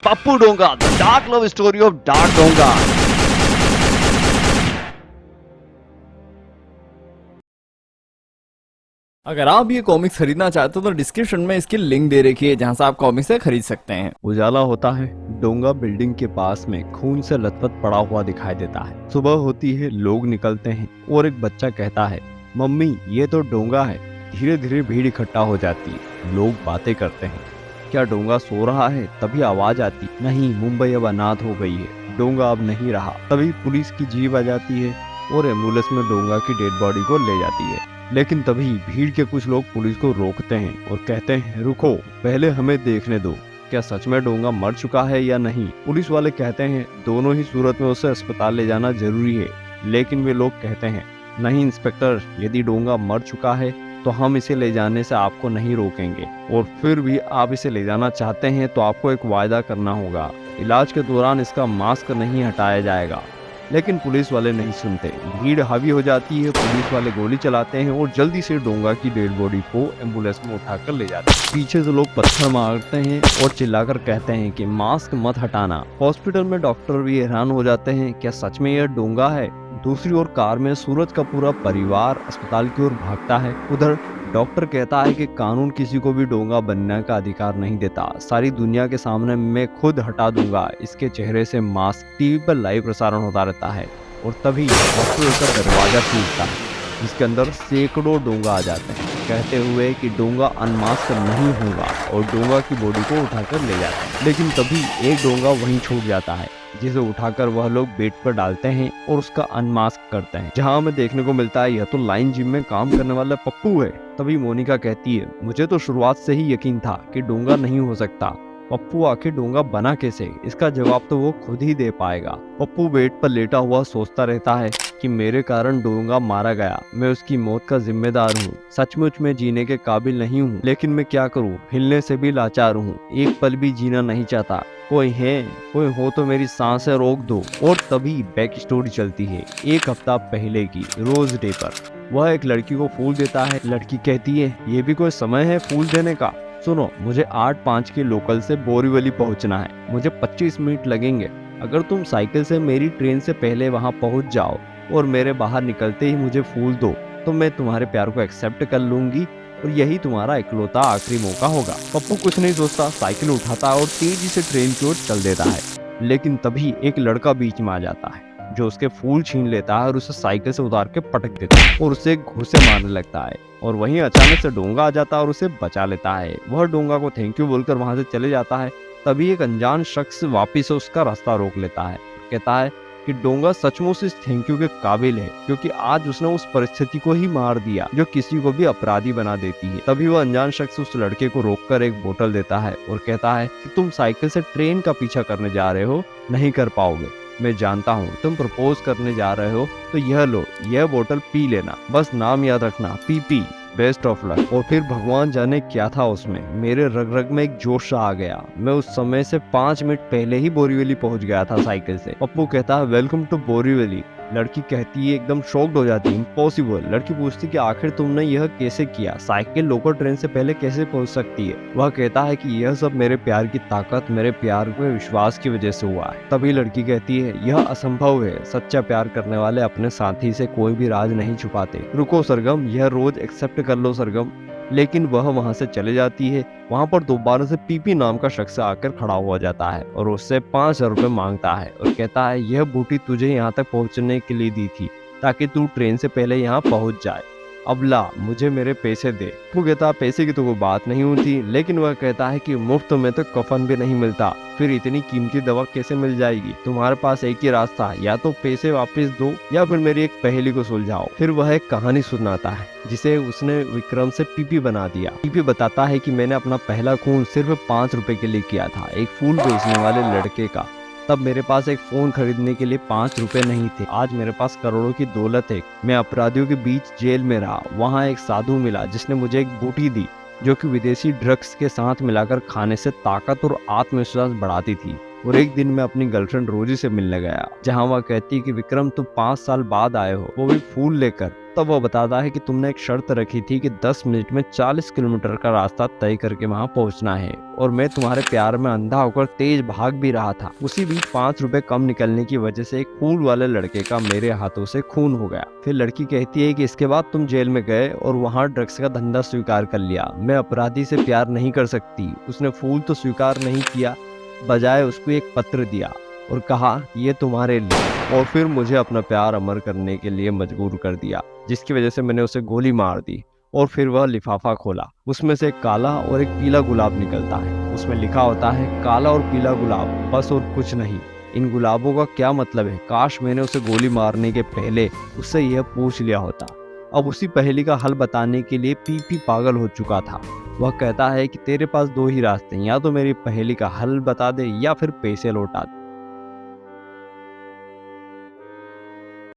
Pappu Donga, the dark love story of Dark Donga. अगर आप ये कॉमिक्स खरीदना चाहते हो तो डिस्क्रिप्शन में इसकी लिंक दे रखी है जहां से आप कॉमिक्स से खरीद सकते हैं। उजाला होता है, डोंगा बिल्डिंग के पास में खून से लथपथ पड़ा हुआ दिखाई देता है। सुबह होती है, लोग निकलते हैं और एक बच्चा कहता है, मम्मी ये तो डोंगा है। धीरे धीरे भीड़ इकट्ठा हो जाती है, लोग बातें करते हैं। क्या डोंगा सो रहा है? तभी आवाज आती, नहीं, मुंबई अब अनाथ हो गई है, डोंगा अब नहीं रहा। तभी पुलिस की जीप आ जाती है और एम्बुलेंस में डोंगा की डेड बॉडी को ले जाती है। लेकिन तभी भीड़ के कुछ लोग पुलिस को रोकते हैं और कहते हैं, रुको, पहले हमें देखने दो, क्या सच में डोंगा मर चुका है या नहीं। पुलिस वाले कहते हैं दोनों ही सूरत में उसे अस्पताल ले जाना जरूरी है। लेकिन वे लोग कहते हैं, नहीं इंस्पेक्टर, यदि डोंगा मर चुका है तो हम इसे ले जाने से आपको नहीं रोकेंगे, और फिर भी आप इसे ले जाना चाहते हैं तो आपको एक वायदा करना होगा, इलाज के दौरान इसका मास्क नहीं हटाया जाएगा। लेकिन पुलिस वाले नहीं सुनते। भीड़ हावी हो जाती है, पुलिस वाले गोली चलाते हैं और जल्दी से डोंगा की डेड बॉडी को एम्बुलेंस में उठाकर ले जाते हैं। पीछे से लोग पत्थर मारते हैं और चिल्लाकर कहते हैं कि मास्क मत हटाना। हॉस्पिटल में डॉक्टर भी हैरान हो जाते हैं, क्या सच में यह डोंगा है। दूसरी ओर कार में सूरज का पूरा परिवार अस्पताल की ओर भागता है। उधर डॉक्टर कहता है कि कानून किसी को भी डोंगा बनने का अधिकार नहीं देता, सारी दुनिया के सामने मैं खुद हटा दूंगा इसके चेहरे से मास्क। टीवी पर लाइव प्रसारण होता रहता है और तभी हॉस्पिटल का दरवाजा टूटता है, जिसके अंदर सैकड़ों डोंगा आ जाते हैं, कहते हुए कि डोंगा अनमास्क नहीं होगा, और डोंगा की बॉडी को उठाकर ले जाते हैं। लेकिन तभी एक डोंगा वहीं छूट जाता है, जिसे उठाकर वह लोग बेड पर डालते हैं और उसका अनमास्क करते हैं। जहां हमें देखने को मिलता है, यह तो लाइन जिम में काम करने वाला पप्पू है। तभी मोनिका कहती है, मुझे तो शुरुआत से ही यकीन था कि डोंगा नहीं हो सकता। पप्पू आखिर डोंगा बना कैसे? इसका जवाब तो वो खुद ही दे पाएगा। पप्पू बेड पर लेटा हुआ सोचता रहता है कि मेरे कारण डोंगा मारा गया, मैं उसकी मौत का जिम्मेदार हूँ। सचमुच में जीने के काबिल नहीं हूँ, लेकिन मैं क्या करूँ, हिलने से भी लाचार हूँ, एक पल भी जीना नहीं चाहता। कोई है, कोई हो तो मेरी सांसें रोक दो। और तभी बैक स्टोरी चलती है एक हफ्ता पहले की, रोज डे पर। वह एक लड़की को फूल देता है। लड़की कहती है, ये भी कोई समय है फूल देने का? सुनो, मुझे 8:05 के लोकल से बोरीवली पहुंचना है, मुझे 25 मिनट लगेंगे। अगर तुम साइकिल से मेरी ट्रेन से पहले वहां पहुंच जाओ और मेरे बाहर निकलते ही मुझे फूल दो, तो मैं तुम्हारे प्यार को एक्सेप्ट कर लूंगी और यही तुम्हारा इकलौता आखिरी मौका होगा। पप्पू कुछ नहीं सोचता, साइकिल उठाता है और तेजी से ट्रेन की ओर चल देता है। लेकिन तभी एक लड़का बीच में आ जाता है, जो उसके फूल छीन लेता है और उसे साइकिल से उतार के पटक देता है और उसे घूंसे मारने लगता है। और वहीं अचानक से डोंगा आ जाता है और उसे बचा लेता है। वह डोंगा को थैंक यू बोलकर वहां से चले जाता है। तभी एक अनजान शख्स वापिस उसका रास्ता रोक लेता है, कहता है कि डोंगा सचमुच इस थैंक यू के काबिल है, क्योंकि आज उसने उस परिस्थिति को ही मार दिया जो किसी को भी अपराधी बना देती है। तभी वह अनजान शख्स उस लड़के को रोककर एक बोतल देता है और कहता है कि तुम साइकिल से ट्रेन का पीछा करने जा रहे हो, नहीं कर पाओगे। मैं जानता हूँ तुम प्रपोज करने जा रहे हो, तो यह लो, यह बोतल पी लेना, बस नाम याद रखना, पी। Best of luck. और फिर भगवान जाने क्या था उसमें, मेरे रग रग में एक जोश आ गया। मैं उस समय से 5 मिनट पहले ही बोरीवली पहुंच गया था साइकिल से। पप्पू कहता है, वेलकम टू बोरीवली। लड़की कहती है, एकदम शॉक्ड हो जाती है, इम्पॉसिबल। लड़की पूछती कि आखिर तुमने यह कैसे किया, साइकिल लोकल ट्रेन से पहले कैसे पहुंच सकती है। वह कहता है कि यह सब मेरे प्यार की ताकत, मेरे प्यार में विश्वास की वजह से हुआ है। तभी लड़की कहती है, यह असंभव है, सच्चा प्यार करने वाले अपने साथी से कोई भी राज नहीं छुपाते। रुको सरगम, यह रोज एक्सेप्ट कर लो सरगम। लेकिन वह वहां से चले जाती है। वहां पर दोबारा से पीपी नाम का शख्स आकर खड़ा हुआ जाता है और उससे 5,000 रुपए मांगता है और कहता है, यह बूटी तुझे यहाँ तक पहुँचने के लिए दी थी, ताकि तू ट्रेन से पहले यहाँ पहुँच जाए। अब ला, मुझे मेरे पैसे दे। वो कहता, पैसे की तो कोई बात नहीं होती, लेकिन वह कहता है कि मुफ्त में तो कफन भी नहीं मिलता, फिर इतनी कीमती दवा कैसे मिल जाएगी। तुम्हारे पास एक ही रास्ता है, या तो पैसे वापस दो या फिर मेरी एक पहेली को सुलझाओ। फिर वह एक कहानी सुनाता है जिसे उसने विक्रम से पीपी बना दिया। पीपी बताता है कि मैंने अपना पहला खून सिर्फ 5 रुपए के लिए किया था, एक फूल बेचने वाले लड़के का। तब मेरे पास एक फोन खरीदने के लिए 5 रुपए नहीं थे, आज मेरे पास करोड़ों की दौलत है। मैं अपराधियों के बीच जेल में रहा, वहाँ एक साधु मिला जिसने मुझे एक बूटी दी, जो कि विदेशी ड्रग्स के साथ मिलाकर खाने से ताकत और आत्मविश्वास बढ़ाती थी। और एक दिन मैं अपनी गर्लफ्रेंड रोजी से मिलने गया, जहाँ वह कहती कि विक्रम तुम 5 साल बाद आए हो, वो भी फूल लेकर। तब वह बताता है कि तुमने एक शर्त रखी थी कि 10 मिनट में 40 किलोमीटर का रास्ता तय करके वहां पहुंचना है, और मैं तुम्हारे प्यार में अंधा होकर तेज भाग भी रहा था। उसी बीच 5 रुपए कम निकलने की वजह से एक फूल वाले लड़के का मेरे हाथों से खून हो गया। फिर लड़की कहती है कि इसके बाद तुम जेल में गए और वहाँ ड्रग्स का धंधा स्वीकार कर लिया। मैं अपराधी से प्यार नहीं कर सकती। उसने फूल तो स्वीकार नहीं किया, बजाय उसको एक पत्र दिया और कहा ये तुम्हारे लिए, और फिर मुझे अपना प्यार अमर करने के लिए मजबूर कर दिया, जिसकी वजह से मैंने उसे गोली मार दी। और फिर वह लिफाफा खोला, उसमें से एक काला और एक पीला गुलाब निकलता है। उसमें लिखा होता है काला और पीला गुलाब, बस और कुछ नहीं। इन गुलाबों का क्या मतलब है? काश मैंने उसे गोली मारने के पहले उससे यह पूछ लिया होता। अब उसी पहेली का हल बताने के लिए पीपी पागल हो चुका था। वह कहता है कि तेरे पास 2 ही रास्ते हैं, या तो मेरी पहेली का हल बता दे या फिर पैसे लौटा दे।